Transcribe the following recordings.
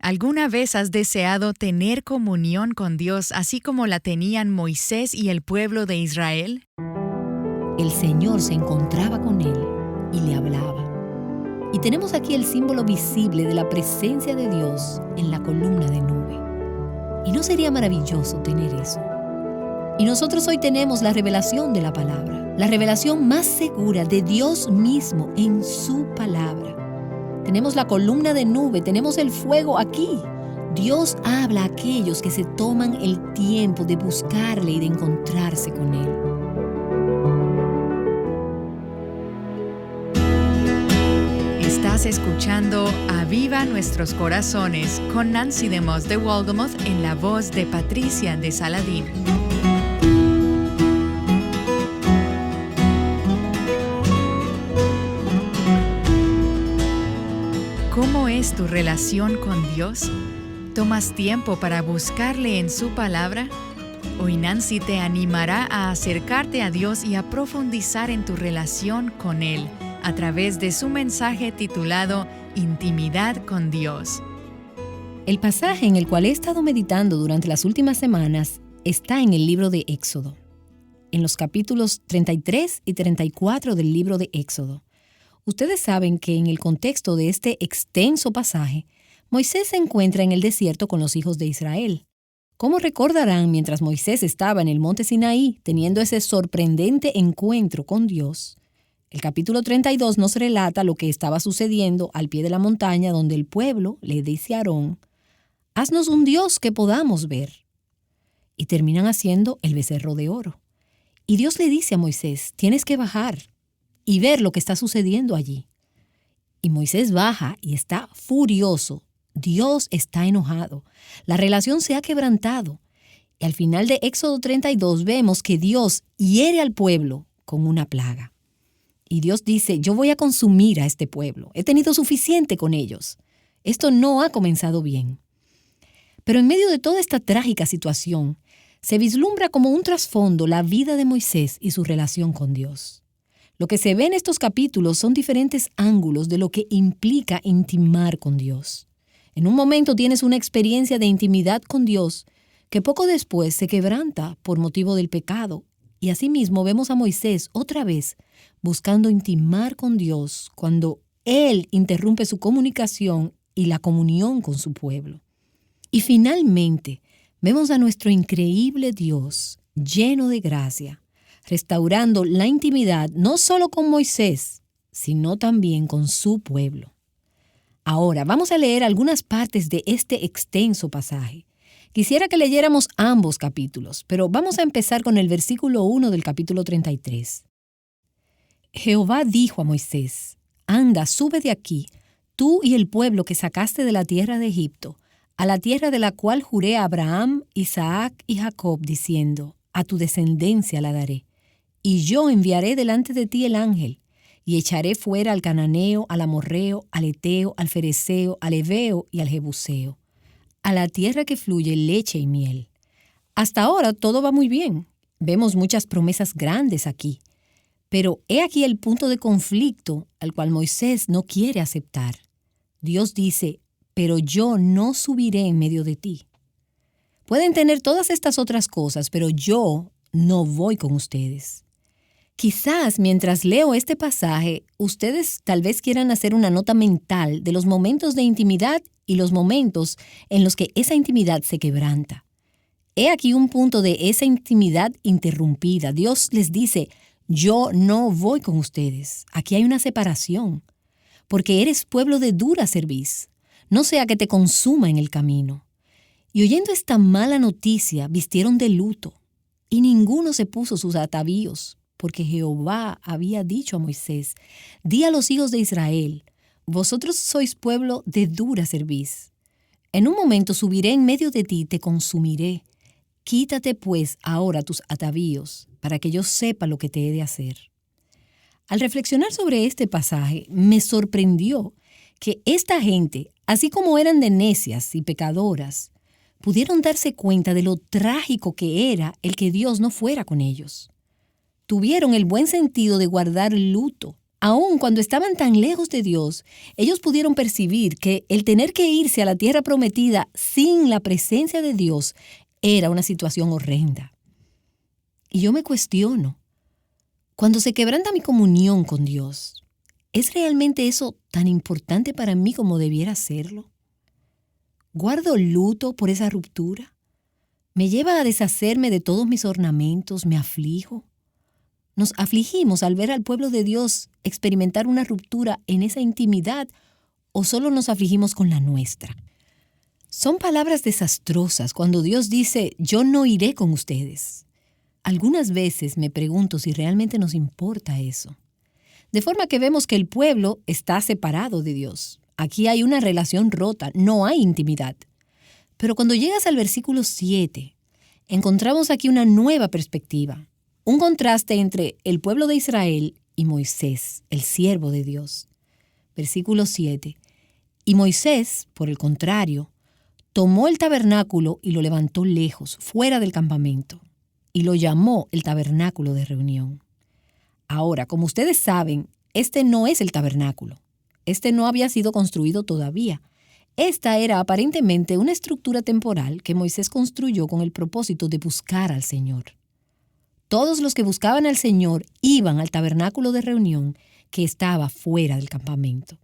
¿Alguna vez has deseado tener comunión con Dios así como la tenían Moisés y el pueblo de Israel? El Señor se encontraba con él y le hablaba. Y tenemos aquí el símbolo visible de la presencia de Dios en la columna de nube. ¿Y no sería maravilloso tener eso? Y nosotros hoy tenemos la revelación de la palabra, la revelación más segura de Dios mismo en su palabra. Tenemos la columna de nube, tenemos el fuego aquí. Dios habla a aquellos que se toman el tiempo de buscarle y de encontrarse con Él. Estás escuchando Aviva Nuestros Corazones con Nancy DeMoss de Waldomoth en la voz de Patricia de Saladín. ¿Cómo es tu relación con Dios? ¿Tomas tiempo para buscarle en su palabra? Hoy Nancy te animará a acercarte a Dios y a profundizar en tu relación con Él a través de su mensaje titulado Intimidad con Dios. El pasaje en el cual he estado meditando durante las últimas semanas está en el libro de Éxodo, en los capítulos 33 y 34 del libro de Éxodo. Ustedes saben que en el contexto de este extenso pasaje, Moisés se encuentra en el desierto con los hijos de Israel. Como recordarán, mientras Moisés estaba en el monte Sinaí teniendo ese sorprendente encuentro con Dios, el capítulo 32 nos relata lo que estaba sucediendo al pie de la montaña donde el pueblo le dice a Aarón, «Haznos un Dios que podamos ver». Y terminan haciendo el becerro de oro. Y Dios le dice a Moisés, «Tienes que bajar y ver lo que está sucediendo allí». Y Moisés baja y está furioso. Dios está enojado. La relación se ha quebrantado. Y al final de Éxodo 32 vemos que Dios hiere al pueblo con una plaga. Y Dios dice, yo voy a consumir a este pueblo. He tenido suficiente con ellos. Esto no ha comenzado bien. Pero en medio de toda esta trágica situación, se vislumbra como un trasfondo la vida de Moisés y su relación con Dios. Lo que se ve en estos capítulos son diferentes ángulos de lo que implica intimar con Dios. En un momento tienes una experiencia de intimidad con Dios que poco después se quebranta por motivo del pecado. Y asimismo vemos a Moisés otra vez buscando intimar con Dios cuando Él interrumpe su comunicación y la comunión con su pueblo. Y finalmente vemos a nuestro increíble Dios lleno de gracia, restaurando la intimidad no solo con Moisés, sino también con su pueblo. Ahora vamos a leer algunas partes de este extenso pasaje. Quisiera que leyéramos ambos capítulos, pero vamos a empezar con el versículo 1 del capítulo 33. Jehová dijo a Moisés, «Anda, sube de aquí, tú y el pueblo que sacaste de la tierra de Egipto, a la tierra de la cual juré a Abraham, Isaac y Jacob, diciendo, a tu descendencia la daré. Y yo enviaré delante de ti el ángel, y echaré fuera al cananeo, al amorreo, al eteo, al fereceo, al heveo y al jebuseo, a la tierra que fluye leche y miel». Hasta ahora todo va muy bien. Vemos muchas promesas grandes aquí. Pero he aquí el punto de conflicto al cual Moisés no quiere aceptar. Dios dice, «Pero yo no subiré en medio de ti». Pueden tener todas estas otras cosas, pero yo no voy con ustedes. Quizás mientras leo este pasaje, ustedes tal vez quieran hacer una nota mental de los momentos de intimidad y los momentos en los que esa intimidad se quebranta. He aquí un punto de esa intimidad interrumpida. Dios les dice, yo no voy con ustedes. Aquí hay una separación, porque eres pueblo de dura cerviz, no sea que te consuma en el camino. Y oyendo esta mala noticia, vistieron de luto, y ninguno se puso sus atavíos, porque Jehová había dicho a Moisés, «Di a los hijos de Israel, vosotros sois pueblo de dura cerviz. En un momento subiré en medio de ti y te consumiré. Quítate pues ahora tus atavíos, para que yo sepa lo que te he de hacer». Al reflexionar sobre este pasaje, me sorprendió que esta gente, así como eran de necias y pecadoras, pudieron darse cuenta de lo trágico que era el que Dios no fuera con ellos. Tuvieron el buen sentido de guardar luto, Aun cuando estaban tan lejos de Dios, ellos pudieron percibir que el tener que irse a la tierra prometida sin la presencia de Dios era una situación horrenda. Y yo me cuestiono, cuando se quebranta mi comunión con Dios, ¿es realmente eso tan importante para mí como debiera serlo? ¿Guardo luto por esa ruptura? ¿Me lleva a deshacerme de todos mis ornamentos? ¿Me aflijo? ¿Nos afligimos al ver al pueblo de Dios experimentar una ruptura en esa intimidad o solo nos afligimos con la nuestra? Son palabras desastrosas cuando Dios dice, yo no iré con ustedes. Algunas veces me pregunto si realmente nos importa eso. De forma que vemos que el pueblo está separado de Dios. Aquí hay una relación rota, no hay intimidad. Pero cuando llegas al versículo 7, encontramos aquí una nueva perspectiva. Un contraste entre el pueblo de Israel y Moisés, el siervo de Dios. Versículo 7. Y Moisés, por el contrario, tomó el tabernáculo y lo levantó lejos, fuera del campamento, y lo llamó el tabernáculo de reunión. Ahora, como ustedes saben, este no es el tabernáculo. Este no había sido construido todavía. Esta era aparentemente una estructura temporal que Moisés construyó con el propósito de buscar al Señor. Todos los que buscaban al Señor iban al tabernáculo de reunión que estaba fuera del campamento.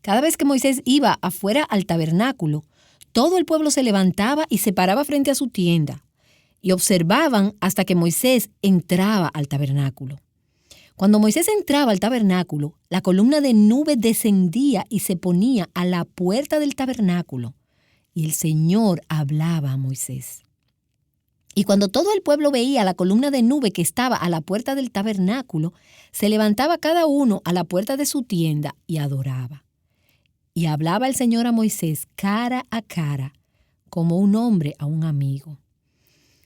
Cada vez que Moisés iba afuera al tabernáculo, todo el pueblo se levantaba y se paraba frente a su tienda y observaban hasta que Moisés entraba al tabernáculo. Cuando Moisés entraba al tabernáculo, la columna de nube descendía y se ponía a la puerta del tabernáculo, y el Señor hablaba a Moisés. Y cuando todo el pueblo veía la columna de nube que estaba a la puerta del tabernáculo, se levantaba cada uno a la puerta de su tienda y adoraba. Y hablaba el Señor a Moisés cara a cara, como un hombre a un amigo.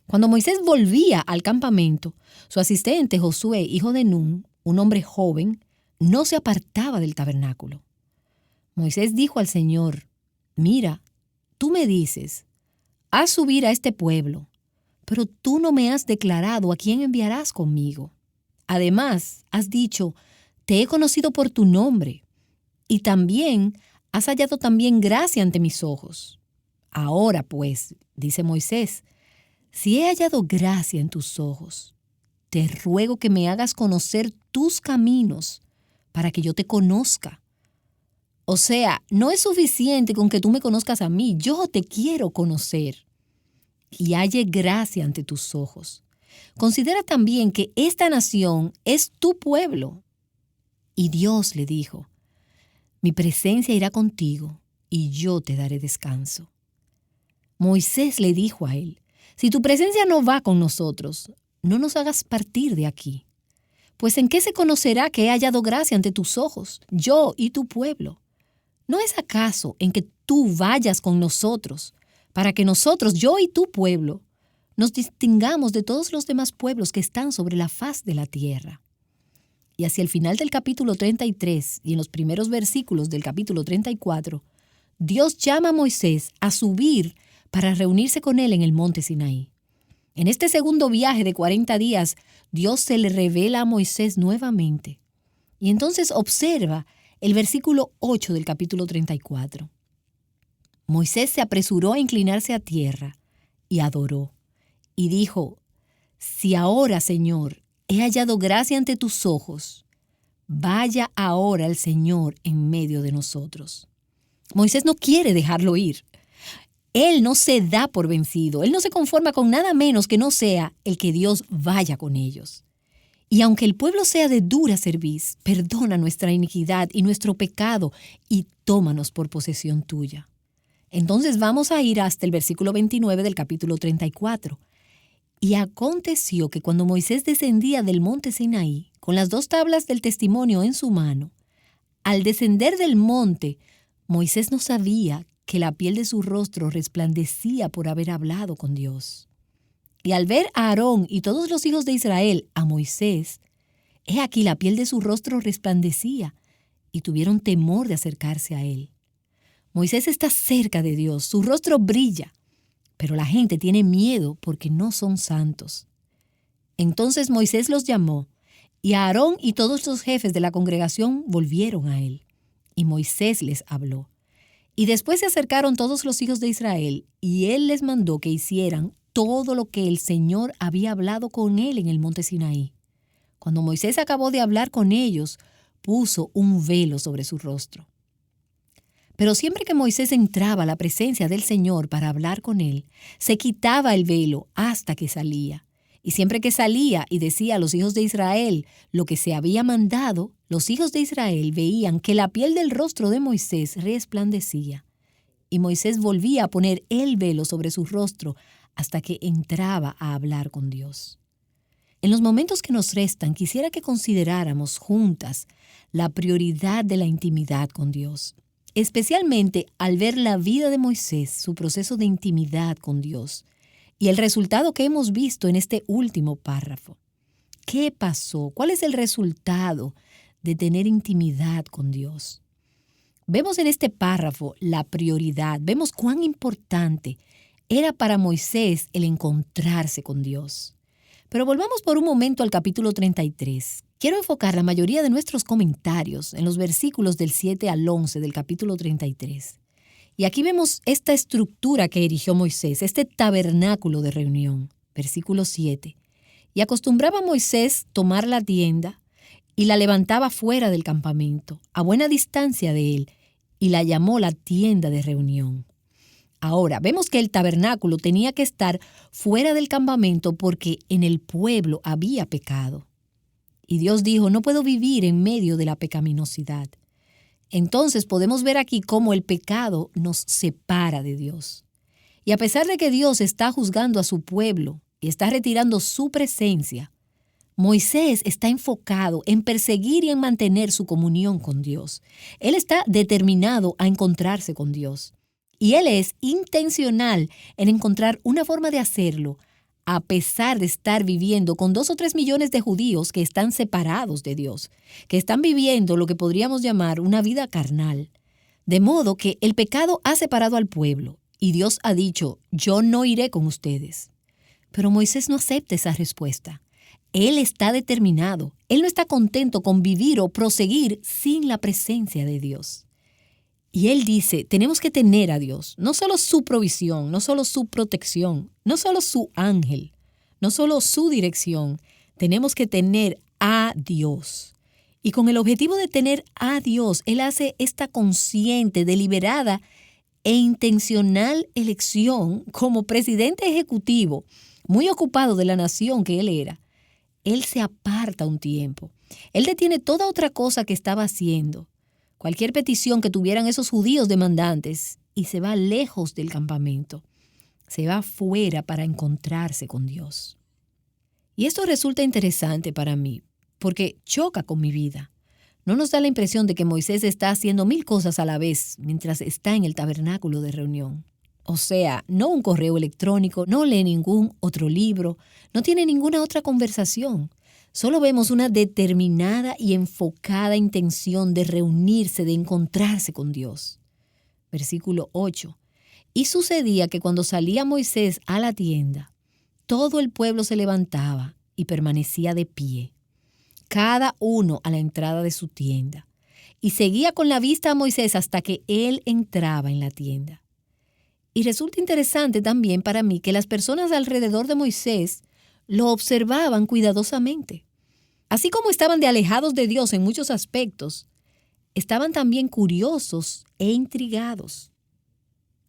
Cuando Moisés volvía al campamento, su asistente Josué, hijo de Nun, un hombre joven, no se apartaba del tabernáculo. Moisés dijo al Señor, mira, tú me dices, haz subir a este pueblo, pero tú no me has declarado a quién enviarás conmigo. Además, has dicho, te he conocido por tu nombre, y también has hallado también gracia ante mis ojos. Ahora, pues, dice Moisés, si he hallado gracia en tus ojos, te ruego que me hagas conocer tus caminos para que yo te conozca. O sea, no es suficiente con que tú me conozcas a mí, yo te quiero conocer. Y halle gracia ante tus ojos. Considera también que esta nación es tu pueblo. Y Dios le dijo, mi presencia irá contigo y yo te daré descanso. Moisés le dijo a él, si tu presencia no va con nosotros, no nos hagas partir de aquí. Pues ¿en qué se conocerá que he hallado gracia ante tus ojos, yo y tu pueblo? ¿No es acaso en que tú vayas con nosotros, para que nosotros, yo y tu pueblo, nos distingamos de todos los demás pueblos que están sobre la faz de la tierra? Y hacia el final del capítulo 33 y en los primeros versículos del capítulo 34, Dios llama a Moisés a subir para reunirse con él en el monte Sinaí. En este segundo viaje de 40 días, Dios se le revela a Moisés nuevamente. Y entonces observa el versículo 8 del capítulo 34. Moisés se apresuró a inclinarse a tierra y adoró. Y dijo, si ahora, Señor, he hallado gracia ante tus ojos, vaya ahora el Señor en medio de nosotros. Moisés no quiere dejarlo ir. Él no se da por vencido. Él no se conforma con nada menos que no sea el que Dios vaya con ellos. Y aunque el pueblo sea de dura cerviz, perdona nuestra iniquidad y nuestro pecado y tómanos por posesión tuya. Entonces vamos a ir hasta el versículo 29 del capítulo 34. Y aconteció que cuando Moisés descendía del monte Sinaí, con las 2 tablas del testimonio en su mano, al descender del monte, Moisés no sabía que la piel de su rostro resplandecía por haber hablado con Dios. Y al ver a Aarón y todos los hijos de Israel a Moisés, he aquí la piel de su rostro resplandecía, y tuvieron temor de acercarse a él. Moisés está cerca de Dios, su rostro brilla, pero la gente tiene miedo porque no son santos. Entonces Moisés los llamó Y Aarón y todos los jefes de la congregación volvieron a él. Y Moisés les habló. Y después se acercaron todos los hijos de Israel, y él les mandó que hicieran todo lo que el Señor había hablado con él en el monte Sinaí. Cuando Moisés acabó de hablar con ellos, puso un velo sobre su rostro. Pero siempre que Moisés entraba a la presencia del Señor para hablar con él, se quitaba el velo hasta que salía. Y siempre que salía y decía a los hijos de Israel lo que se había mandado, los hijos de Israel veían que la piel del rostro de Moisés resplandecía. Y Moisés volvía a poner el velo sobre su rostro hasta que entraba a hablar con Dios. En los momentos que nos restan, quisiera que consideráramos juntas la prioridad de la intimidad con Dios, especialmente al ver la vida de Moisés, su proceso de intimidad con Dios, y el resultado que hemos visto en este último párrafo. ¿Qué pasó? ¿Cuál es el resultado de tener intimidad con Dios? Vemos en este párrafo la prioridad, vemos cuán importante era para Moisés el encontrarse con Dios. Pero volvamos por un momento al capítulo 33. Quiero enfocar la mayoría de nuestros comentarios en los versículos del 7 al 11 del capítulo 33. Y aquí vemos esta estructura que erigió Moisés, este tabernáculo de reunión. Versículo 7. Y acostumbraba Moisés tomar la tienda y la levantaba fuera del campamento, a buena distancia de él, y la llamó la tienda de reunión. Ahora, vemos que el tabernáculo tenía que estar fuera del campamento porque en el pueblo había pecado. Y Dios dijo, no puedo vivir en medio de la pecaminosidad. Entonces podemos ver aquí cómo el pecado nos separa de Dios. Y a pesar de que Dios está juzgando a su pueblo y está retirando su presencia, Moisés está enfocado en perseguir y en mantener su comunión con Dios. Él está determinado a encontrarse con Dios. Y él es intencional en encontrar una forma de hacerlo, a pesar de estar viviendo con 2 o 3 millones de judíos que están separados de Dios, que están viviendo lo que podríamos llamar una vida carnal. De modo que el pecado ha separado al pueblo y Dios ha dicho, yo no iré con ustedes. Pero Moisés no acepta esa respuesta. Él está determinado. Él no está contento con vivir o proseguir sin la presencia de Dios. Y él dice, tenemos que tener a Dios, no solo su provisión, no solo su protección, no solo su ángel, no solo su dirección, tenemos que tener a Dios. Y con el objetivo de tener a Dios, él hace esta consciente, deliberada e intencional elección como presidente ejecutivo, muy ocupado de la nación que él era. Él se aparta un tiempo. Él detiene toda otra cosa que estaba haciendo, cualquier petición que tuvieran esos judíos demandantes, y se va lejos del campamento. Se va fuera para encontrarse con Dios. Y esto resulta interesante para mí, porque choca con mi vida. ¿No nos da la impresión de que Moisés está haciendo 1000 cosas a la vez mientras está en el tabernáculo de reunión? O sea, no un correo electrónico, no lee ningún otro libro, no tiene ninguna otra conversación. Solo vemos una determinada y enfocada intención de reunirse, de encontrarse con Dios. Versículo 8. Y sucedía que cuando salía Moisés a la tienda, todo el pueblo se levantaba y permanecía de pie, cada uno a la entrada de su tienda, y seguía con la vista a Moisés hasta que él entraba en la tienda. Y resulta interesante también para mí que las personas alrededor de Moisés lo observaban cuidadosamente. Así como estaban de alejados de Dios en muchos aspectos, estaban también curiosos e intrigados.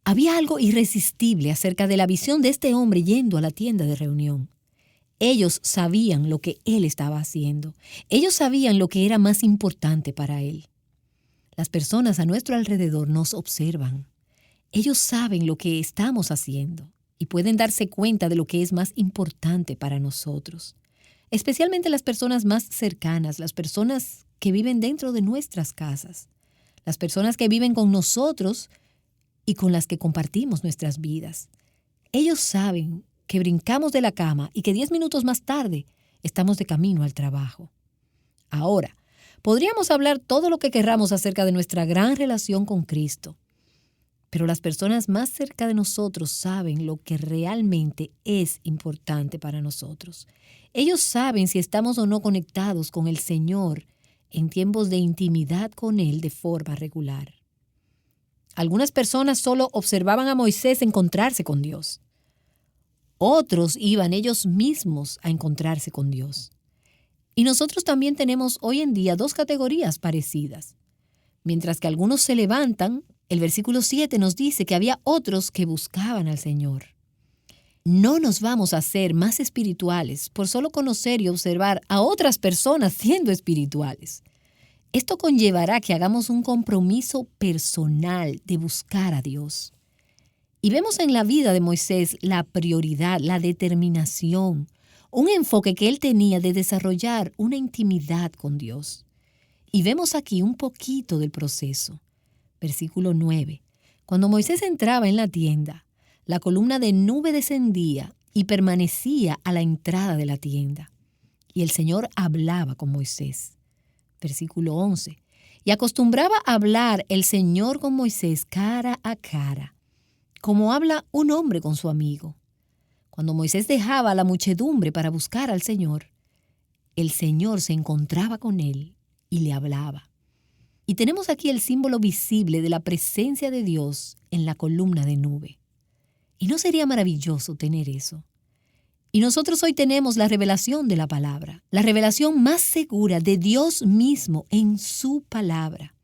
Había algo irresistible acerca de la visión de este hombre yendo a la tienda de reunión. Ellos sabían lo que él estaba haciendo. Ellos sabían lo que era más importante para él. Las personas a nuestro alrededor nos observan. Ellos saben lo que estamos haciendo y pueden darse cuenta de lo que es más importante para nosotros. Especialmente las personas más cercanas, las personas que viven dentro de nuestras casas, las personas que viven con nosotros y con las que compartimos nuestras vidas. Ellos saben que brincamos de la cama y que 10 minutos más tarde estamos de camino al trabajo. Ahora, podríamos hablar todo lo que querramos acerca de nuestra gran relación con Cristo, Pero las personas más cerca de nosotros saben lo que realmente es importante para nosotros. Ellos saben si estamos o no conectados con el Señor en tiempos de intimidad con Él de forma regular. Algunas personas solo observaban a Moisés encontrarse con Dios. Otros iban ellos mismos a encontrarse con Dios. Y nosotros también tenemos hoy en día dos categorías parecidas. Mientras que algunos se levantan, el versículo 7 nos dice que había otros que buscaban al Señor. No nos vamos a hacer más espirituales por solo conocer y observar a otras personas siendo espirituales. Esto conllevará que hagamos un compromiso personal de buscar a Dios. Y vemos en la vida de Moisés la prioridad, la determinación, un enfoque que él tenía de desarrollar una intimidad con Dios. Y vemos aquí un poquito del proceso. Versículo 9. Cuando Moisés entraba en la tienda, la columna de nube descendía y permanecía a la entrada de la tienda. Y el Señor hablaba con Moisés. Versículo 11. Y acostumbraba a hablar el Señor con Moisés cara a cara, como habla un hombre con su amigo. Cuando Moisés dejaba a la muchedumbre para buscar al Señor, el Señor se encontraba con él y le hablaba. Y tenemos aquí el símbolo visible de la presencia de Dios en la columna de nube. ¿Y no sería maravilloso tener eso? Y nosotros hoy tenemos la revelación de la palabra, la revelación más segura de Dios mismo en su palabra.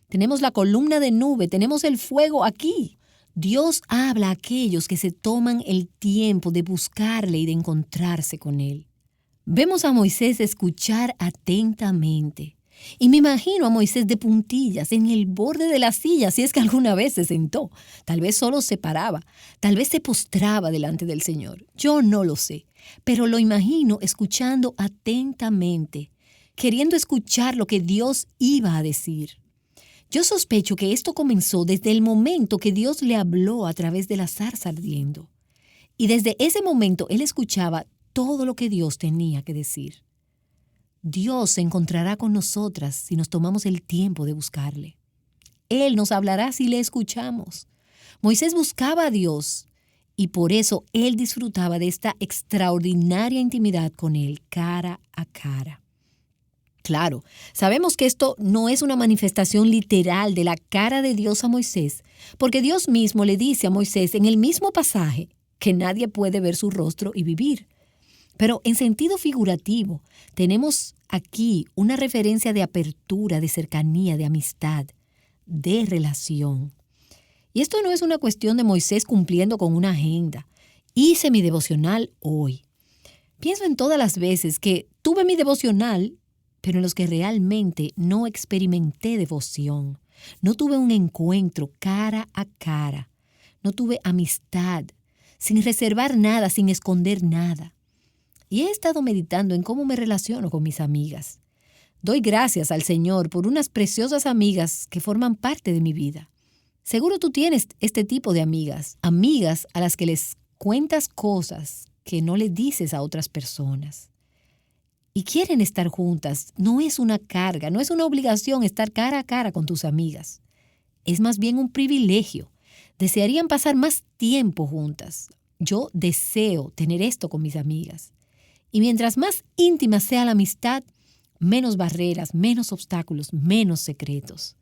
Tenemos la columna de nube, tenemos el fuego aquí. Dios habla a aquellos que se toman el tiempo de buscarle y de encontrarse con Él. Vemos a Moisés escuchar atentamente. Y me imagino a Moisés de puntillas en el borde de la silla, si es que alguna vez se sentó. Tal vez solo se paraba, tal vez se postraba delante del Señor. Yo no lo sé, pero lo imagino escuchando atentamente, queriendo escuchar lo que Dios iba a decir. Yo sospecho que esto comenzó desde el momento que Dios le habló a través de la zarza ardiendo. Y desde ese momento él escuchaba todo lo que Dios tenía que decir. Dios se encontrará con nosotras si nos tomamos el tiempo de buscarle. Él nos hablará si le escuchamos. Moisés buscaba a Dios y por eso él disfrutaba de esta extraordinaria intimidad con él cara a cara. Claro, sabemos que esto no es una manifestación literal de la cara de Dios a Moisés, porque Dios mismo le dice a Moisés en el mismo pasaje que nadie puede ver su rostro y vivir. Pero en sentido figurativo, tenemos aquí una referencia de apertura, de cercanía, de amistad, de relación. Y esto no es una cuestión de Moisés cumpliendo con una agenda. Hice mi devocional hoy. Pienso en todas las veces que tuve mi devocional, pero en los que realmente no experimenté devoción. No tuve un encuentro cara a cara. No tuve amistad, sin reservar nada, sin esconder nada. Y he estado meditando en cómo me relaciono con mis amigas. Doy gracias al Señor por unas preciosas amigas que forman parte de mi vida. Seguro tú tienes este tipo de amigas a las que les cuentas cosas que no le dices a otras personas. Y quieren estar juntas. No es una carga, no es una obligación estar cara a cara con tus amigas. Es más bien un privilegio. Desearían pasar más tiempo juntas. Yo deseo tener esto con mis amigas. Y mientras más íntima sea la amistad, menos barreras, menos obstáculos, menos secretos.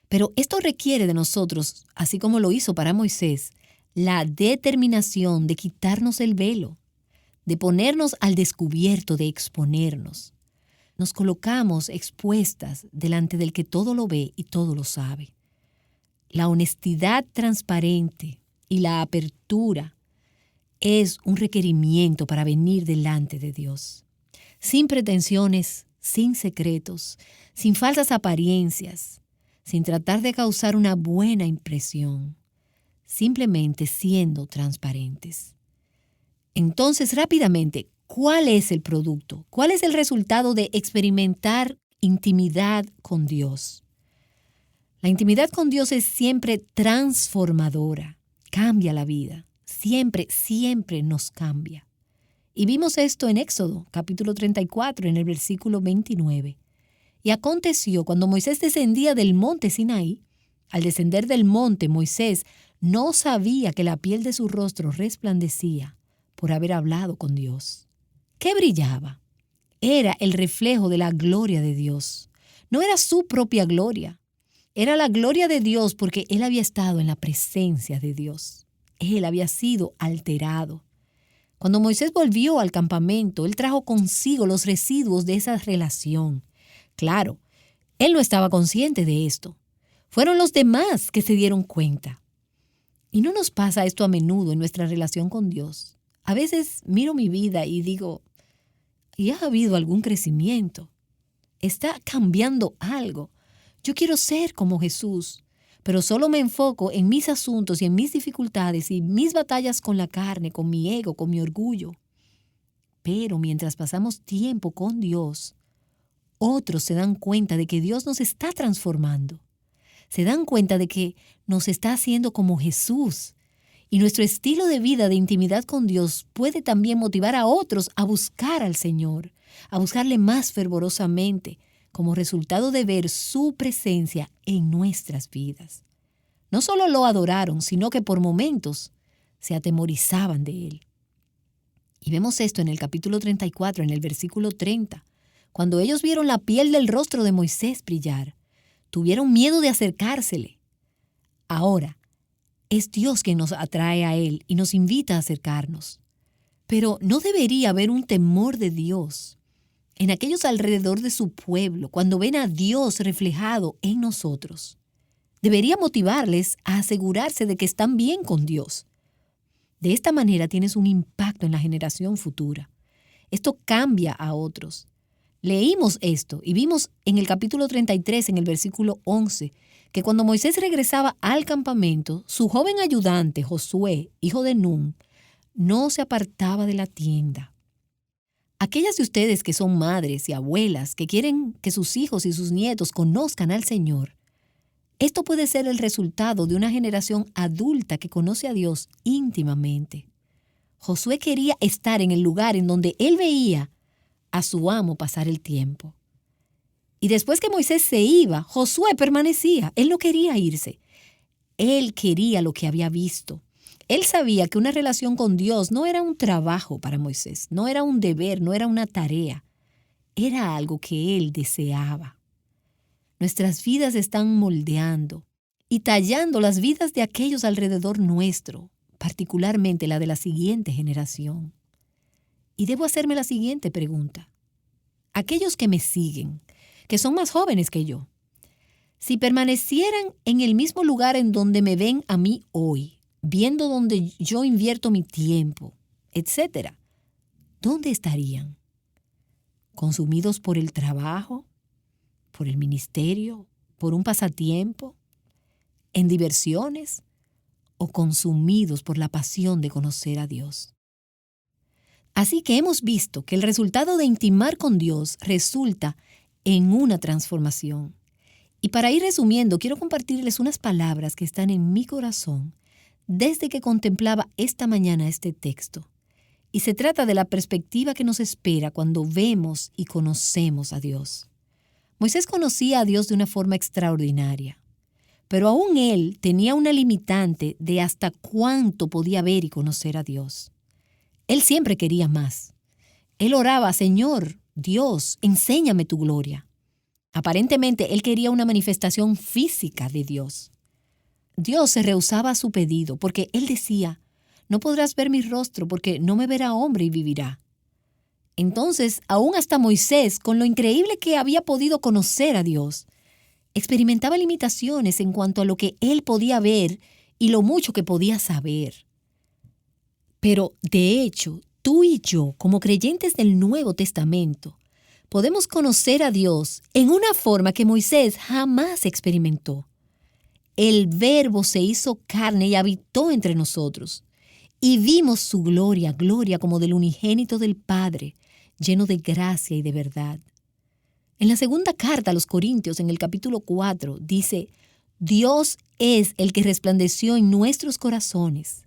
Pero esto requiere de nosotros, así como lo hizo para Moisés, la determinación de quitarnos el velo, de ponernos al descubierto, de exponernos. Nos colocamos expuestas delante del que todo lo ve y todo lo sabe. La honestidad transparente y la apertura es un requerimiento para venir delante de Dios. Sin pretensiones, sin secretos, sin falsas apariencias, sin tratar de causar una buena impresión, simplemente siendo transparentes. Entonces, rápidamente, ¿cuál es el producto? ¿Cuál es el resultado de experimentar intimidad con Dios? La intimidad con Dios es siempre transformadora, cambia la vida. Siempre nos cambia. Y vimos esto en Éxodo, capítulo 34, en el versículo 29. Y aconteció cuando Moisés descendía del monte Sinaí, Al descender del monte, Moisés no sabía que la piel de su rostro resplandecía por haber hablado con Dios. ¿Qué brillaba? Era el reflejo de la gloria de Dios. No era su propia gloria. Era la gloria de Dios porque él había estado en la presencia de Dios. Él había sido alterado. Cuando Moisés volvió al campamento, él trajo consigo los residuos de esa relación. Claro, él no estaba consciente de esto. Fueron los demás que se dieron cuenta. ¿Y no nos pasa esto a menudo en nuestra relación con Dios? A veces miro mi vida y digo, ¿y ha habido algún crecimiento? ¿Está cambiando algo? Yo quiero ser como Jesús, pero solo me enfoco en mis asuntos y en mis dificultades y mis batallas con la carne, con mi ego, con mi orgullo. Pero mientras pasamos tiempo con Dios, otros se dan cuenta de que Dios nos está transformando. Se dan cuenta de que nos está haciendo como Jesús. Y nuestro estilo de vida de intimidad con Dios puede también motivar a otros a buscar al Señor, a buscarle más fervorosamente, como resultado de ver su presencia en nuestras vidas. No solo lo adoraron, sino que por momentos se atemorizaban de él. Y vemos esto en el capítulo 34, en el versículo 30. Cuando ellos vieron la piel del rostro de Moisés brillar, tuvieron miedo de acercársele. Ahora, es Dios quien nos atrae a Él y nos invita a acercarnos. Pero no debería haber un temor de Dios en aquellos alrededor de su pueblo cuando ven a Dios reflejado en nosotros. Debería motivarles a asegurarse de que están bien con Dios. De esta manera tienes un impacto en la generación futura. Esto cambia a otros. Leímos esto y vimos en el capítulo 33, en el versículo 11, que cuando Moisés regresaba al campamento, su joven ayudante, Josué, hijo de Nun, no se apartaba de la tienda. Aquellas de ustedes que son madres y abuelas que quieren que sus hijos y sus nietos conozcan al Señor, esto puede ser el resultado de una generación adulta que conoce a Dios íntimamente. Josué quería estar en el lugar en donde él veía a su amo pasar el tiempo. Y después que Moisés se iba, Josué permanecía. Él no quería irse. Él quería lo que había visto. Él sabía que una relación con Dios no era un trabajo para Moisés, no era un deber, no era una tarea. Era algo que él deseaba. Nuestras vidas están moldeando y tallando las vidas de aquellos alrededor nuestro, particularmente la de la siguiente generación. Y debo hacerme la siguiente pregunta. Aquellos que me siguen, que son más jóvenes que yo, si permanecieran en el mismo lugar en donde me ven a mí hoy, viendo donde yo invierto mi tiempo, etc., ¿dónde estarían? ¿Consumidos por el trabajo? ¿Por el ministerio? ¿Por un pasatiempo? ¿En diversiones? ¿O consumidos por la pasión de conocer a Dios? Así que hemos visto que el resultado de intimar con Dios resulta en una transformación. Y para ir resumiendo, quiero compartirles unas palabras que están en mi corazón desde que contemplaba esta mañana este texto. Y se trata de la perspectiva que nos espera cuando vemos y conocemos a Dios. Moisés conocía a Dios de una forma extraordinaria, pero aún él tenía una limitante de hasta cuánto podía ver y conocer a Dios. Él siempre quería más. Él oraba, Señor, Dios, enséñame tu gloria. Aparentemente, él quería una manifestación física de Dios. Dios se rehusaba a su pedido porque él decía, no podrás ver mi rostro porque no me verá hombre y vivirá. Entonces, aún hasta Moisés, con lo increíble que había podido conocer a Dios, experimentaba limitaciones en cuanto a lo que él podía ver y lo mucho que podía saber. Pero, de hecho, tú y yo, como creyentes del Nuevo Testamento, podemos conocer a Dios en una forma que Moisés jamás experimentó. El Verbo se hizo carne y habitó entre nosotros, y vimos su gloria, gloria como del unigénito del Padre, lleno de gracia y de verdad. En la segunda carta a los Corintios, en el capítulo 4, dice, Dios es el que resplandeció en nuestros corazones,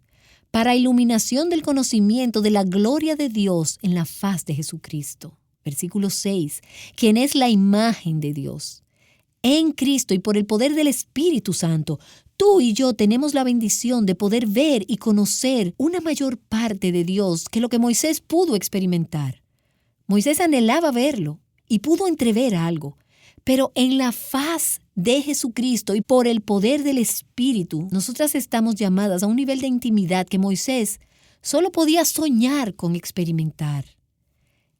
para iluminación del conocimiento de la gloria de Dios en la faz de Jesucristo. Versículo 6, quien es la imagen de Dios. En Cristo y por el poder del Espíritu Santo, tú y yo tenemos la bendición de poder ver y conocer una mayor parte de Dios que lo que Moisés pudo experimentar. Moisés anhelaba verlo y pudo entrever algo, pero en la faz de Jesucristo y por el poder del Espíritu, nosotras estamos llamadas a un nivel de intimidad que Moisés solo podía soñar con experimentar.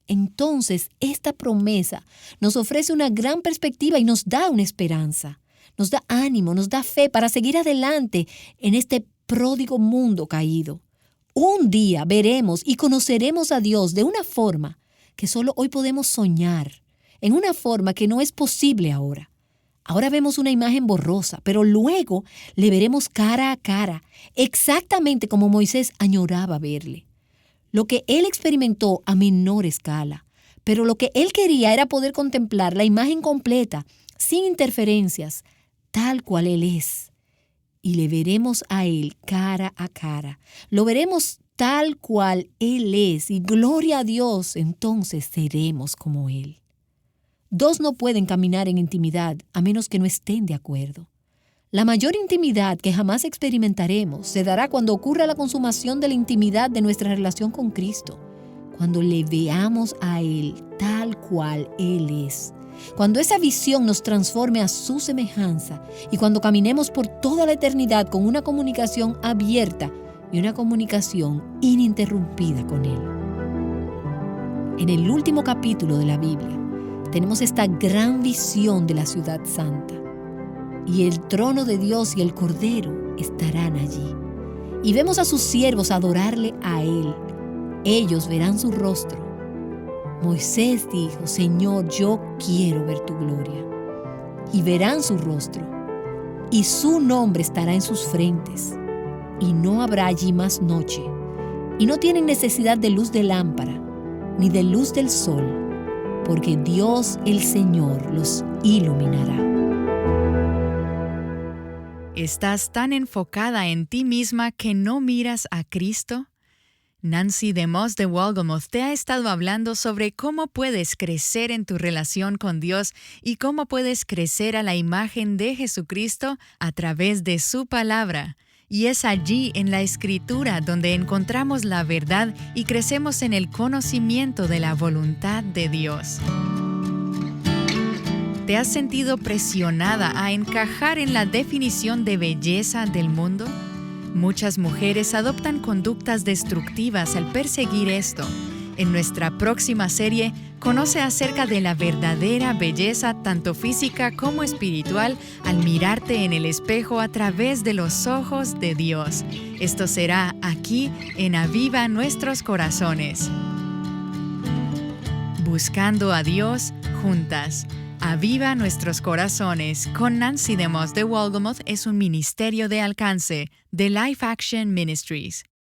Entonces, esta promesa nos ofrece una gran perspectiva y nos da una esperanza, nos da ánimo, nos da fe para seguir adelante en este pródigo mundo caído. Un día veremos y conoceremos a Dios de una forma que solo hoy podemos soñar, en una forma que no es posible ahora. Ahora vemos una imagen borrosa, pero luego le veremos cara a cara, exactamente como Moisés añoraba verle. Lo que él experimentó a menor escala, pero lo que él quería era poder contemplar la imagen completa, sin interferencias, tal cual él es. Y le veremos a él cara a cara. Lo veremos tal cual él es, y gloria a Dios, entonces seremos como él. Dos no pueden caminar en intimidad a menos que no estén de acuerdo. La mayor intimidad que jamás experimentaremos se dará cuando ocurra la consumación de la intimidad de nuestra relación con Cristo, cuando le veamos a Él tal cual Él es, cuando esa visión nos transforme a su semejanza y cuando caminemos por toda la eternidad con una comunicación abierta y una comunicación ininterrumpida con Él. En el último capítulo de la Biblia tenemos esta gran visión de la ciudad santa. Y el trono de Dios y el Cordero estarán allí. Y vemos a sus siervos adorarle a Él. Ellos verán su rostro. Moisés dijo, Señor, yo quiero ver tu gloria. Y verán su rostro. Y su nombre estará en sus frentes. Y no habrá allí más noche. Y no tienen necesidad de luz de lámpara, ni de luz del sol, porque Dios el Señor los iluminará. ¿Estás tan enfocada en ti misma que no miras a Cristo? Nancy DeMoss de Wolgemuth te ha estado hablando sobre cómo puedes crecer en tu relación con Dios y cómo puedes crecer a la imagen de Jesucristo a través de su palabra. Y es allí en la Escritura donde encontramos la verdad y crecemos en el conocimiento de la voluntad de Dios. ¿Te has sentido presionada a encajar en la definición de belleza del mundo? Muchas mujeres adoptan conductas destructivas al perseguir esto. En nuestra próxima serie, conoce acerca de la verdadera belleza, tanto física como espiritual, al mirarte en el espejo a través de los ojos de Dios. Esto será aquí en Aviva Nuestros Corazones. Buscando a Dios juntas. Aviva Nuestros Corazones con Nancy DeMoss de Wolgemuth es un ministerio de alcance de Life Action Ministries.